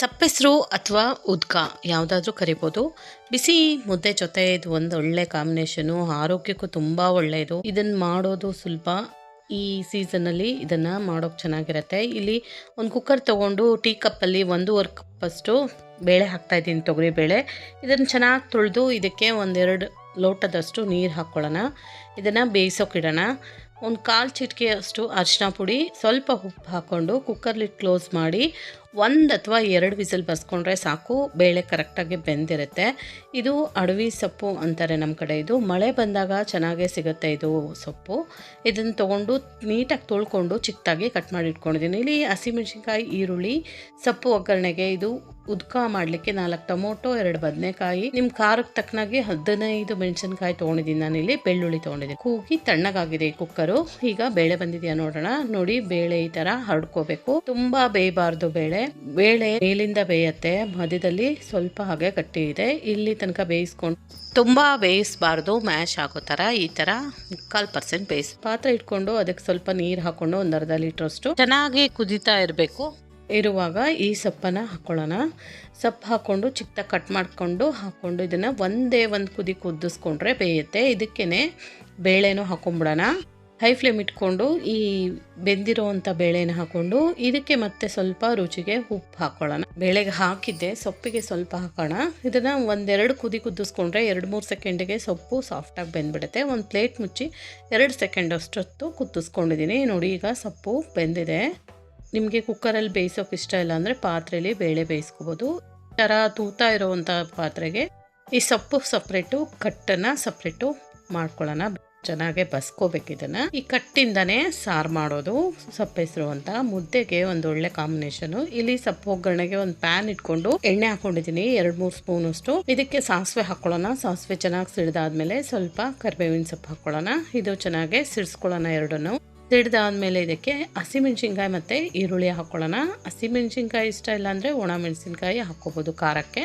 ಸಪ್ಪೆಸರು ಅಥವಾ ಉದ್ಕ ಯಾವುದಾದ್ರೂ ಕರಿಬೋದು. ಬಿಸಿ ಮುದ್ದೆ ಜೊತೆ ಇದು ಒಂದು ಒಳ್ಳೆ ಕಾಂಬಿನೇಷನು, ಆರೋಗ್ಯಕ್ಕೂ ತುಂಬ ಒಳ್ಳೆಯದು. ಇದನ್ನು ಮಾಡೋದು ಸುಲಭ. ಈ ಸೀಸನಲ್ಲಿ ಇದನ್ನು ಮಾಡೋಕೆ ಚೆನ್ನಾಗಿರುತ್ತೆ. ಇಲ್ಲಿ ಒಂದು ಕುಕ್ಕರ್ ತೊಗೊಂಡು ಟೀ ಕಪ್ಪಲ್ಲಿ 1.5 ಕಪ್ಪಷ್ಟು ಬೇಳೆ ಹಾಕ್ತಾಯಿದ್ದೀನಿ, ತೊಗರಿ ಬೇಳೆ. ಇದನ್ನು ಚೆನ್ನಾಗಿ ತೊಳೆದು ಇದಕ್ಕೆ 1-2 ಲೋಟದಷ್ಟು ನೀರು ಹಾಕ್ಕೊಳ್ಳೋಣ. ಇದನ್ನು ಬೇಯಿಸೋಕಿಡೋಣ. ಒಂದು 1/4 ಚಿಟಿಕೆಯಷ್ಟು ಅರಿಶಿನ ಪುಡಿ, ಸ್ವಲ್ಪ ಉಪ್ಪು ಹಾಕ್ಕೊಂಡು ಕುಕ್ಕರ್ಲಿ ಕ್ಲೋಸ್ ಮಾಡಿ 1 ಅಥವಾ 2 ವಿಸಿಲ್ ಬರ್ಸ್ಕೊಂಡ್ರೆ ಸಾಕು. ಬೇಳೆ ಕರೆಕ್ಟಾಗಿ ಬೆಂದಿರುತ್ತೆ. ಇದು ಅಡವಿ ಸೊಪ್ಪು ಅಂತಾರೆ ನಮ್ಮ ಕಡೆ. ಇದು ಮಳೆ ಬಂದಾಗ ಚೆನ್ನಾಗೇ ಸಿಗುತ್ತೆ ಇದು ಸೊಪ್ಪು. ಇದನ್ನು ತೊಗೊಂಡು ನೀಟಾಗಿ ತೊಳ್ಕೊಂಡು ಚಿಕ್ಕದಾಗಿ ಕಟ್ ಮಾಡಿ ಇಟ್ಕೊಂಡಿದ್ದೀನಿ. ಇಲ್ಲಿ ಹಸಿಮೆಣ್ಸಿನ್ಕಾಯಿ, ಈರುಳ್ಳಿ, ಸೊಪ್ಪು ಒಗ್ಗರಣೆಗೆ ಇದು ಉದ್ಕ ಮಾಡಲಿಕ್ಕೆ 4 ಟೊಮೊಟೊ, 2 ಬದನೆಕಾಯಿ, ನಿಮ್ಮ ಖಾರಕ್ಕೆ ತಕ್ಕನಾಗಿ 15 ಮೆಣಸಿನ್ಕಾಯಿ ತೊಗೊಂಡಿದ್ದೀನಿ. ನಾನಿಲ್ಲಿ ಬೆಳ್ಳುಳ್ಳಿ ತೊಗೊಂಡಿದ್ದೀನಿ. ಕೂಗಿ ತಣ್ಣಗಾಗಿದೆ ಈ ಕುಕ್ಕರು. ಈಗ ಬೇಳೆ ಬಂದಿದೆಯಾ ನೋಡೋಣ. ನೋಡಿ, ಬೇಳೆ ಈ ಥರ ಹರಡ್ಕೋಬೇಕು. ತುಂಬ ಬೇಯಬಾರ್ದು ಬೇಳೆ. ಬೇಳೆ ಮೇಲಿಂದ ಬೇಯತ್ತೆ, ಮಧ್ಯದಲ್ಲಿ ಸ್ವಲ್ಪ ಹಾಗೆ ಗಟ್ಟಿ ಇದೆ. ಇಲ್ಲಿ ತನಕ ಬೇಯಿಸ್ಕೊಂಡು ತುಂಬ ಬೇಯಿಸಬಾರ್ದು, ಮ್ಯಾಶ್ ಆಗೋ ಥರ ಈ ಥರ 1/4% ಬೇಯಿಸಿ ಪಾತ್ರೆ ಇಟ್ಕೊಂಡು ಅದಕ್ಕೆ ಸ್ವಲ್ಪ ನೀರು ಹಾಕ್ಕೊಂಡು 1/2 ಲೀಟ್ರಷ್ಟು ಚೆನ್ನಾಗಿ ಕುದೀತಾ ಇರುವಾಗ ಈ ಸೊಪ್ಪನ್ನು ಹಾಕ್ಕೊಳ್ಳೋಣ. ಸೊಪ್ಪು ಹಾಕ್ಕೊಂಡು ಚಿಕ್ಕದಾಗಿ ಕಟ್ ಮಾಡಿಕೊಂಡು ಹಾಕ್ಕೊಂಡು ಇದನ್ನು ಒಂದೇ ಒಂದು ಕುದಿ ಕುದಿಸ್ಕೊಂಡ್ರೆ ಬೇಯುತ್ತೆ. ಇದಕ್ಕೇ ಬೇಳೆನೂ ಹಾಕ್ಕೊಂಬಿಡೋಣ. ಹೈ ಫ್ಲೇಮ್ ಇಟ್ಕೊಂಡು ಈ ಬೆಂದಿರೋವಂಥ ಬೇಳೆನ ಹಾಕ್ಕೊಂಡು ಇದಕ್ಕೆ ಮತ್ತೆ ಸ್ವಲ್ಪ ರುಚಿಗೆ ಉಪ್ಪು ಹಾಕ್ಕೊಳ್ಳೋಣ. ಬೇಳೆಗೆ ಹಾಕಿದ್ದೆ, ಸೊಪ್ಪಿಗೆ ಸ್ವಲ್ಪ ಹಾಕೋಣ. ಇದನ್ನು 1-2 ಕುದಿ ಕುದಿಸ್ಕೊಂಡ್ರೆ 2-3 ಸೆಕೆಂಡಿಗೆ ಸೊಪ್ಪು ಸಾಫ್ಟಾಗಿ ಬೆಂದ್ಬಿಡುತ್ತೆ. ಒಂದು ಪ್ಲೇಟ್ ಮುಚ್ಚಿ 2 ಸೆಕೆಂಡ್ ಅಷ್ಟೊತ್ತು ಕುದಿಸ್ಕೊಂಡಿದ್ದೀನಿ. ನೋಡಿ, ಈಗ ಸೊಪ್ಪು ಬೆಂದಿದೆ. ನಿಮಗೆ ಕುಕ್ಕರಲ್ಲಿ ಬೇಯಿಸೋಕೆ ಇಷ್ಟ ಇಲ್ಲ ಅಂದರೆ ಪಾತ್ರೆಯಲ್ಲಿ ಬೇಳೆ ಬೇಯಿಸ್ಕೋಬೋದು. ಈ ಥರ ತೂತಾ ಇರೋವಂಥ ಪಾತ್ರೆಗೆ ಈ ಸೊಪ್ಪು ಸಪ್ರೇಟು, ಕಟ್ಟನ್ನು ಸಪ್ರೇಟು ಮಾಡ್ಕೊಳ್ಳೋಣ. ಚೆನ್ನಾಗೆ ಬಸ್ಕೋಬೇಕು ಇದನ್ನು. ಈ ಕಟ್ಟಿಂದನೇ ಸಾರು ಮಾಡೋದು ಸಪ್ಪೆಸರು ಅಂತ. ಮುದ್ದೆಗೆ ಒಂದು ಒಳ್ಳೆ ಕಾಂಬಿನೇಷನು. ಇಲ್ಲಿ ಸೊಪ್ಪು ಒಗ್ಗರಣೆಗೆ ಒಂದು ಪ್ಯಾನ್ ಇಟ್ಕೊಂಡು ಎಣ್ಣೆ ಹಾಕೊಂಡಿದ್ದೀನಿ, 2-3 ಸ್ಪೂನ್ ಅಷ್ಟು. ಇದಕ್ಕೆ ಸಾಸಿವೆ ಹಾಕ್ಕೊಳ್ಳೋಣ. ಸಾಸಿವೆ ಚೆನ್ನಾಗಿ ಸಿಡ್ದಾದ್ಮೇಲೆ ಸ್ವಲ್ಪ ಕರಿಬೇವಿನ ಸೊಪ್ಪು ಹಾಕ್ಕೊಳ್ಳೋಣ. ಇದು ಚೆನ್ನಾಗಿ ಸಿಡಿಸ್ಕೊಳ್ಳೋಣ. ಎರಡನ್ನು ಸಿಡ್ದಾದ್ಮೇಲೆ ಇದಕ್ಕೆ ಹಸಿಮೆಣ್ಸಿನ್ಕಾಯಿ ಮತ್ತು ಈರುಳ್ಳಿ ಹಾಕ್ಕೊಳ್ಳೋಣ. ಹಸಿಮೆಣ್ಸಿನ್ಕಾಯಿ ಇಷ್ಟ ಇಲ್ಲ ಅಂದರೆ ಒಣ ಮೆಣಸಿನ್ಕಾಯಿ ಹಾಕ್ಕೋಬೋದು ಖಾರಕ್ಕೆ.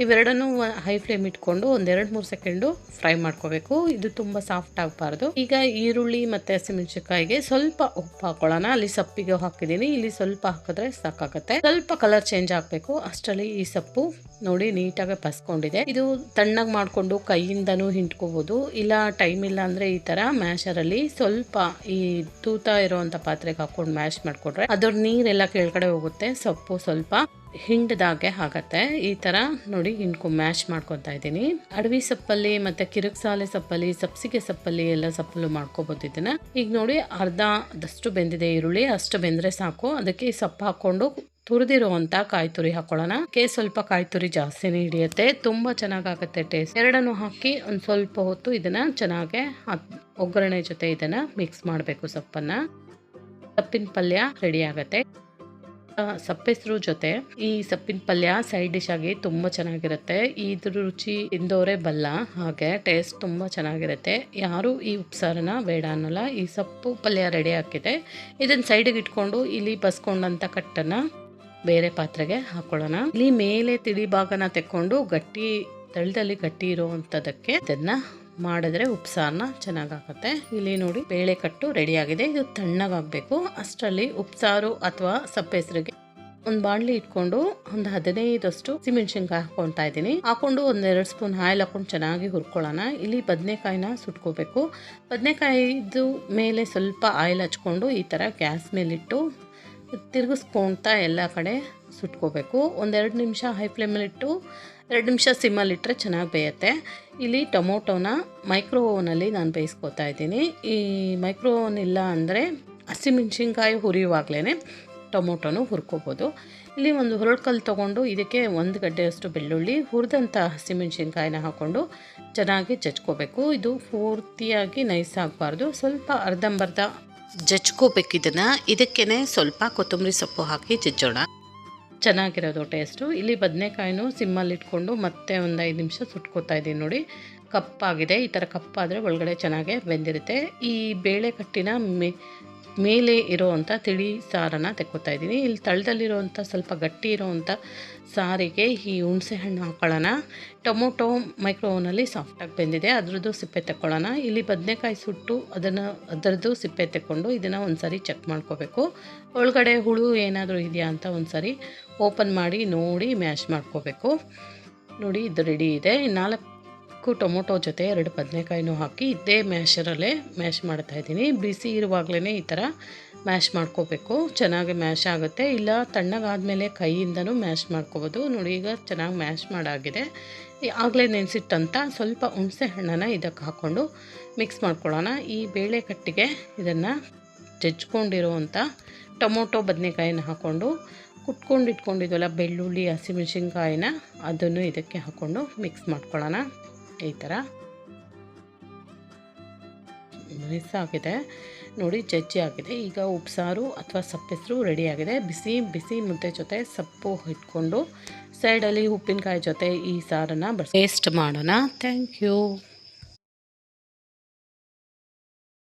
ಇವೆರಡನ್ನು ಹೈ ಫ್ಲೇಮ್ ಇಟ್ಕೊಂಡು 1-2-3 ಸೆಕೆಂಡು ಫ್ರೈ ಮಾಡ್ಕೋಬೇಕು. ಇದು ತುಂಬ ಸಾಫ್ಟ್ ಆಗಬಾರ್ದು. ಈಗ ಈರುಳ್ಳಿ ಮತ್ತು ಹಸಿಮೆಣ್ಸಿನ್ಕಾಯಿಗೆ ಸ್ವಲ್ಪ ಉಪ್ಪು ಹಾಕ್ಕೊಳ್ಳೋಣ. ಅಲ್ಲಿ ಸೊಪ್ಪಿಗೆ ಹಾಕಿದ್ದೀನಿ, ಇಲ್ಲಿ ಸ್ವಲ್ಪ ಹಾಕಿದ್ರೆ ಸಾಕಾಗುತ್ತೆ. ಸ್ವಲ್ಪ ಕಲರ್ ಚೇಂಜ್ ಆಗಬೇಕು. ಅಷ್ಟರಲ್ಲಿ ಈ ಸೊಪ್ಪು ನೋಡಿ ನೀಟಾಗಿ ಬಸ್ಕೊಂಡಿದೆ. ಇದು ತಣ್ಣಗೆ ಮಾಡಿಕೊಂಡು ಕೈಯಿಂದನೂ ಹಿಂಡ್ಕೋಬೋದು. ಇಲ್ಲ ಟೈಮ್ ಇಲ್ಲ ಅಂದರೆ ಈ ಥರ ಮ್ಯಾಶರಲ್ಲಿ ಸ್ವಲ್ಪ ಈ ತೂತಾ ಇರೋವಂಥ ಪಾತ್ರೆಗೆ ಹಾಕ್ಕೊಂಡು ಮ್ಯಾಶ್ ಮಾಡಿಕೊಟ್ರೆ ಅದ್ರ ನೀರೆಲ್ಲ ಕೆಳಗಡೆ ಹೋಗುತ್ತೆ. ಸೊಪ್ಪು ಸ್ವಲ್ಪ ಹಿಂಡ್ದಾಗೆ ಆಗತ್ತೆ. ಈ ಥರ ನೋಡಿ ಮ್ಯಾಶ್ ಮಾಡ್ಕೊತಾ ಇದ್ದೀನಿ. ಅಡವಿ ಸೊಪ್ಪಲ್ಲಿ ಮತ್ತು ಕಿರಿಕ್ಸಾಲೆ ಸೊಪ್ಪಲ್ಲಿ, ಸಬ್ಸಿಗೆ ಸೊಪ್ಪಲ್ಲಿ ಎಲ್ಲ ಸೊಪ್ಪಲ್ಲೂ ಮಾಡ್ಕೋಬೋದು ಇದನ್ನ. ಈಗ ನೋಡಿ, ಅರ್ಧದಷ್ಟು ಬೆಂದಿದೆ ಈರುಳ್ಳಿ, ಅಷ್ಟು ಬೆಂದರೆ ಸಾಕು. ಅದಕ್ಕೆ ಸೊಪ್ಪು ಹಾಕ್ಕೊಂಡು ತುರಿದಿರುವಂಥ ಕಾಯಿ ತುರಿ ಹಾಕೊಳ್ಳೋಣ. ಸ್ವಲ್ಪ ಕಾಯಿ ತುರಿ ಜಾಸ್ತಿನೇ ಹಿಡಿಯುತ್ತೆ, ತುಂಬ ಚೆನ್ನಾಗಾಗುತ್ತೆ ಟೇಸ್ಟ್. ಎರಡನ್ನು ಹಾಕಿ ಒಂದು ಸ್ವಲ್ಪ ಹೊತ್ತು ಇದನ್ನು ಚೆನ್ನಾಗೆ ಒಗ್ಗರಣೆ ಜೊತೆ ಇದನ್ನು ಮಿಕ್ಸ್ ಮಾಡಬೇಕು. ಸೊಪ್ಪಿನ ಪಲ್ಯ ರೆಡಿ ಆಗುತ್ತೆ. ಸಪ್ಪೆಸರು ಜೊತೆ ಈ ಸೊಪ್ಪಿನ ಪಲ್ಯ ಸೈಡ್ ಡಿಶ್ ಆಗಿ ತುಂಬ ಚೆನ್ನಾಗಿರುತ್ತೆ. ಇದ್ರ ರುಚಿ ಇಂದೋರೆ ಬಲ್ಲ, ಹಾಗೆ ಟೇಸ್ಟ್ ತುಂಬ ಚೆನ್ನಾಗಿರುತ್ತೆ. ಯಾರು ಈ ಉಪ್ಸಾರನ ಬೇಡ ಅನ್ನೋಲ್ಲ. ಈ ಸೊಪ್ಪು ಪಲ್ಯ ರೆಡಿ ಆಗಿದೆ. ಇದನ್ನು ಸೈಡಿಗೆ ಇಟ್ಕೊಂಡು ಇಲ್ಲಿ ಬಸ್ಕೊಂಡಂಥ ಕಟ್ಟನ್ನು ಬೇರೆ ಪಾತ್ರೆಗೆ ಹಾಕೊಳ್ಳೋಣ. ಇಲ್ಲಿ ಮೇಲೆ ತಿಳಿ ಭಾಗನ ತೆಕ್ಕೊಂಡು ತಳದಲ್ಲಿ ಗಟ್ಟಿ ಇರುವಂಥದ್ದಕ್ಕೆ ಇದನ್ನು ಮಾಡಿದ್ರೆ ಉಪ್ಸಾರನ್ನ ಚೆನ್ನಾಗಾಗುತ್ತೆ. ಇಲ್ಲಿ ನೋಡಿ, ಬೇಳೆ ಕಟ್ಟು ರೆಡಿ ಆಗಿದೆ. ಇದು ತಣ್ಣಗಾಗಬೇಕು. ಅಷ್ಟರಲ್ಲಿ ಉಪ್ಸಾರು ಅಥವಾ ಸಪ್ಪೆಸರಿಗೆ ಒಂದು ಬಾಣಲಿ ಇಟ್ಕೊಂಡು ಒಂದು 15 ಹಸಿಮೆಣ್ಸಿನ್ಕಾಯಿ ಹಾಕೊತಾ ಇದ್ದೀನಿ. ಹಾಕೊಂಡು 1-2 ಸ್ಪೂನ್ ಆಯಿಲ್ ಹಾಕೊಂಡು ಚೆನ್ನಾಗಿ ಹುರ್ಕೊಳ್ಳೋಣ. ಇಲ್ಲಿ ಬದನೆಕಾಯಿನ ಸುಟ್ಕೋಬೇಕು. ಬದನೆಕಾಯಿದು ಮೇಲೆ ಸ್ವಲ್ಪ ಆಯಿಲ್ ಹಚ್ಕೊಂಡು ಈ ಥರ ಗ್ಯಾಸ್ ಮೇಲಿಟ್ಟು ತಿರುಗಿಸ್ಕೊಳ್ತಾ ಎಲ್ಲ ಕಡೆ ಸುಟ್ಕೋಬೇಕು. 1-2 ನಿಮಿಷ ಹೈ ಫ್ಲೇಮಲ್ಲಿಟ್ಟು 2 ನಿಮಿಷ ಸಿಮ್ಮಲ್ಲಿಟ್ಟರೆ ಚೆನ್ನಾಗಿ ಬೇಯುತ್ತೆ. ಇಲ್ಲಿ ಟೊಮೊಟೊನ ಮೈಕ್ರೋ ಓವನಲ್ಲಿ ನಾನು ಬೇಯಿಸ್ಕೊತಾ ಇದ್ದೀನಿ. ಈ ಮೈಕ್ರೋ ಓವನ್ ಇಲ್ಲ ಅಂದರೆ ಹಸಿಮೆಣ್ಸಿನ್ಕಾಯಿ ಹುರಿಯುವಾಗಲೇ ಟೊಮೊಟೊನು ಹುರ್ಕೋಬೋದು. ಇಲ್ಲಿ ಒಂದು ಹುರಳ್ಕಲ್ಲು ತೊಗೊಂಡು ಇದಕ್ಕೆ 1 ಗಡ್ಡೆಯಷ್ಟು ಬೆಳ್ಳುಳ್ಳಿ, ಹುರಿದಂಥ ಹಸಿಮೆಣ್ಸಿನ್ಕಾಯಿನ ಹಾಕ್ಕೊಂಡು ಚೆನ್ನಾಗಿ ಜಜ್ಕೋಬೇಕು. ಇದು ಪೂರ್ತಿಯಾಗಿ ನೈಸ್ ಆಗಬಾರ್ದು, ಸ್ವಲ್ಪ ಅರ್ಧಂಬರ್ಧ ಜಜ್ಕೋಬೇಕು ಇದನ್ನು. ಇದಕ್ಕೇ ಸ್ವಲ್ಪ ಕೊತ್ತಂಬರಿ ಸೊಪ್ಪು ಹಾಕಿ ಜಜ್ಜೋಣ, ಚೆನ್ನಾಗಿರೋದು ಟೇಸ್ಟು. ಇಲ್ಲಿ ಬದನೆಕಾಯಿನೂ ಸಿಮ್ಮಲ್ಲಿ ಇಟ್ಕೊಂಡು ಮತ್ತೆ ಒಂದು 5 ನಿಮಿಷ ಸುಟ್ಕೋತಾ ಇದ್ದೀನಿ. ನೋಡಿ, ಕಪ್ಪಾಗಿದೆ. ಈ ಥರ ಕಪ್ಪಾದರೆ ಒಳಗಡೆ ಚೆನ್ನಾಗೆ ಬೆಂದಿರುತ್ತೆ. ಈ ಬೇಳೆ ಕಟ್ಟಿನ ಮೇಲೆ ಇರೋವಂಥ ತಿಳಿ ಸಾರನ್ನು ತೆಕ್ಕೋತಾ ಇದ್ದೀನಿ. ಇಲ್ಲಿ ತಳದಲ್ಲಿರೋವಂಥ ಸ್ವಲ್ಪ ಗಟ್ಟಿ ಇರೋವಂಥ ಸಾರಿಗೆ ಈ ಹುಣಸೆ ಹಣ್ಣು ಹಾಕೊಳ್ಳೋಣ. ಟೊಮೊಟೊ ಮೈಕ್ರೋ ಓವನಲ್ಲಿ ಸಾಫ್ಟಾಗಿ ಬೆಂದಿದೆ, ಅದರದ್ದು ಸಿಪ್ಪೆ ತಗೊಳ್ಳೋಣ. ಇಲ್ಲಿ ಬದನೆಕಾಯಿ ಸುಟ್ಟು ಅದರದ್ದು ಸಿಪ್ಪೆ ತಗೊಂಡು ಇದನ್ನು ಒಂದು ಸಾರಿ ಚೆಕ್ ಮಾಡ್ಕೋಬೇಕು. ಒಳಗಡೆ ಹುಳು ಏನಾದರೂ ಇದೆಯಾ ಅಂತ ಒಂದು ಸಾರಿ ಓಪನ್ ಮಾಡಿ ನೋಡಿ ಮ್ಯಾಶ್ ಮಾಡ್ಕೋಬೇಕು. ನೋಡಿ ಇದು ರೆಡಿ ಇದೆ. 4 ಟೊಮೊಟೊ ಜೊತೆ 2 ಬದನೆಕಾಯಿನೂ ಹಾಕಿ ಇದೇ ಮ್ಯಾಶರಲ್ಲೇ ಮ್ಯಾಶ್ ಮಾಡ್ತಾಯಿದ್ದೀನಿ. ಬಿಸಿ ಇರುವಾಗಲೇ ಈ ಥರ ಮ್ಯಾಶ್ ಮಾಡ್ಕೋಬೇಕು, ಚೆನ್ನಾಗಿ ಮ್ಯಾಶ್ ಆಗುತ್ತೆ. ಇಲ್ಲ ತಣ್ಣಗಾದ್ಮೇಲೆ ಕೈಯಿಂದನೂ ಮ್ಯಾಶ್ ಮಾಡ್ಕೋಬೋದು. ನೋಡಿ ಈಗ ಚೆನ್ನಾಗಿ ಮ್ಯಾಶ್ ಮಾಡಾಗಿದೆ. ಆಗಲೇ ನೆನೆಸಿಟ್ಟಂಥ ಸ್ವಲ್ಪ ಹುಣಸೆ ಹಣ್ಣನ್ನು ಇದಕ್ಕೆ ಹಾಕ್ಕೊಂಡು ಮಿಕ್ಸ್ ಮಾಡ್ಕೊಳ್ಳೋಣ. ಈ ಬೇಳೆ ಕಟ್ಟಿಗೆ ಇದನ್ನು ಜಜ್ಕೊಂಡಿರೋವಂಥ ಟೊಮೊಟೊ ಬದನೆಕಾಯಿನ ಹಾಕ್ಕೊಂಡು ಕುಟ್ಕೊಂಡು ಇಟ್ಕೊಂಡಿದ್ವಲ್ಲ ಬೆಳ್ಳುಳ್ಳಿ ಹಸಿಮೆಣಸಿನ್ಕಾಯಿನ ಅದನ್ನು ಇದಕ್ಕೆ ಹಾಕ್ಕೊಂಡು ಮಿಕ್ಸ್ ಮಾಡ್ಕೊಳ್ಳೋಣ. ಈ ಥರ ಮಿಕ್ಸ್ ಆಗಿದೆ ನೋಡಿ, ಜಜ್ಜಿ ಆಗಿದೆ. ಈಗ ಉಪ್ಸಾರು ಅಥವಾ ಸಪ್ಪೆಸರು ರೆಡಿಯಾಗಿದೆ. ಬಿಸಿ ಬಿಸಿ ಮುದ್ದೆ ಜೊತೆ ಸೊಪ್ಪು ಇಟ್ಕೊಂಡು ಸೈಡಲ್ಲಿ ಉಪ್ಪಿನಕಾಯಿ ಜೊತೆ ಈ ಸಾರನ್ನು ಟೇಸ್ಟ್ ಮಾಡೋಣ. Thank you.